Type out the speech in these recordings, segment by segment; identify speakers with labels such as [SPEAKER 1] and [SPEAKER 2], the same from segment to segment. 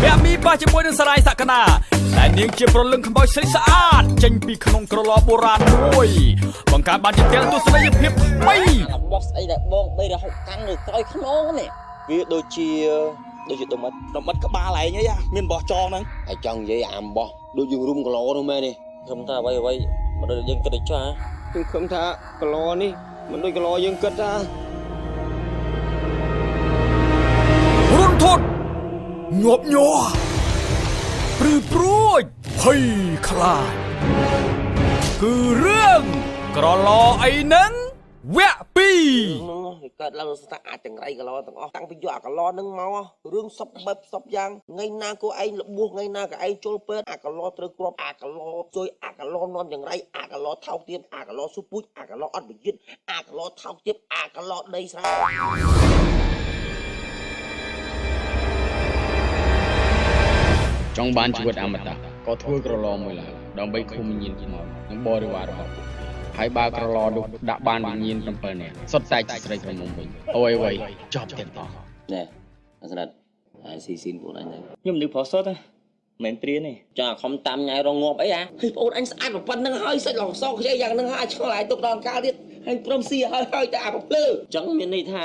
[SPEAKER 1] แบบมีป้าจะมวยនឹងសារាយសក្តាតែនាងជាប្រលឹងខ្មោចស្រីស្អាតចេញពីក្នុងក្រឡបុរាណមួយបង្កើតបានជាទាំងទស្សនីយភាពថ្មី
[SPEAKER 2] បោះស្អីដែលបងបីរហូតកាន់នៅក្រោយខ្នងនេះវាដូចជាដុំបិទក្បាលឯងអីមានបោះចងហ្នឹងហើយចង់និយាយអាមបោះដូចយើងរុំគីឡូនោះមែនទេខ្ញុំថាអ្វីមិនដូចយើងគិតទេចាខ្ញុំថាគីឡូនេះមិនដូចគីឡូយើងគិតថា
[SPEAKER 1] រុនធត់ញាប់ញ័រព្រឺព្រួយភ័យខ្លាចគឺរឿងក្រឡអីហ្នឹងវគ្គ2
[SPEAKER 2] កើតឡើងស្ថាអាចចង្រៃកឡទាំងអស់តាំងពីយកអាកឡនឹងមករឿងសពបែបសពយ៉ាងថ្ងៃណាក៏ឯងលបួសថ្ងៃណាក៏ឯងជុលពេទ្យអាកឡត្រូវគ្រាប់អាកឡជួយអាកឡនាំចង្រៃអាកឡថោកទៀតអាកឡស៊ូពូជអាកឡអត់វិយុទ្ធអាកឡថោកទៀតអាកឡដីស្រែ
[SPEAKER 3] ចង់បានជីវិតអមតៈក៏ធ្វើក្រឡមួយឡើងដើម្បីឃុំញៀនខ្មោចនិងបរិវាររបស់ពួកហើយបើក្រឡនោះដាក់បានវិញ្ញាណ7នាក់សុទ្ធតែជាស្រីក្រមុំវិញអ្វីចប់ទាំងអស់
[SPEAKER 2] ណែអាស្និតហើយស៊ីស៊ីនបងអញ
[SPEAKER 4] ខ្ញុំនឹងប្រសតហ្នឹងមិនព្រានទេ
[SPEAKER 2] ចាខំតាមញ៉ៃរងងាប់អីហ៎ហើយបងអញស្អាតប៉ុណ្្នឹងហើយសិចឡងសងខ្ចីយ៉ាងហ្នឹងហើយឆ្ងល់ហើយទុកដល់កាលទៀតហើយព្រមស៊ីហើយតែអាប្រភ្លើអញ្ចឹងមានន័យថា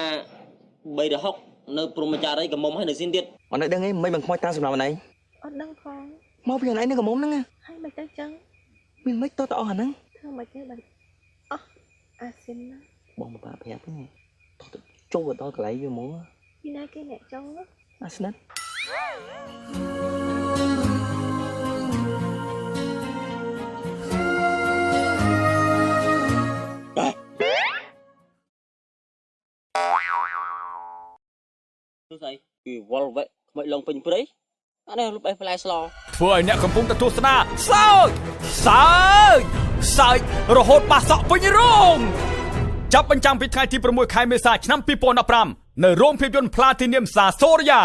[SPEAKER 2] 3រហុកនៅព្រមចារីកមុំហើយនៅស៊ីនទៀត
[SPEAKER 5] អត់នៅដឹងទេមិនខ្មោចតាមសម្រាប់ណៃ
[SPEAKER 6] អត់ដឹងផង
[SPEAKER 5] មកពីណៃនៅកមុំហ្នឹង
[SPEAKER 6] ហើយមិនទៅចឹង
[SPEAKER 5] មានមិនទៅអស់អាហ្នឹង
[SPEAKER 6] ធ្វើមិនទេបើអស់អាស៊ីនណា
[SPEAKER 5] បងមកប្រាប់ហ្នឹងទៅចូលដល់កន្លែងវាមក
[SPEAKER 6] ពីណាគេអ្នកចង់
[SPEAKER 5] អាស្និត
[SPEAKER 2] ទូស្អីគឺវល់វែកខ្មិចឡងពេញព្រៃអានេះលុបអេផ្លែស្ល
[SPEAKER 1] ធ្វើឲ្យអ្នកកំពុងទទួលស្នាសើចរហូតប៉ះសក់ពេញរោងចាប់បញ្ចាំងពីថ្ងៃទី6ខែមេសាឆ្នាំ2015នៅរោងភាពយន្ត Platinum សាសូរិយា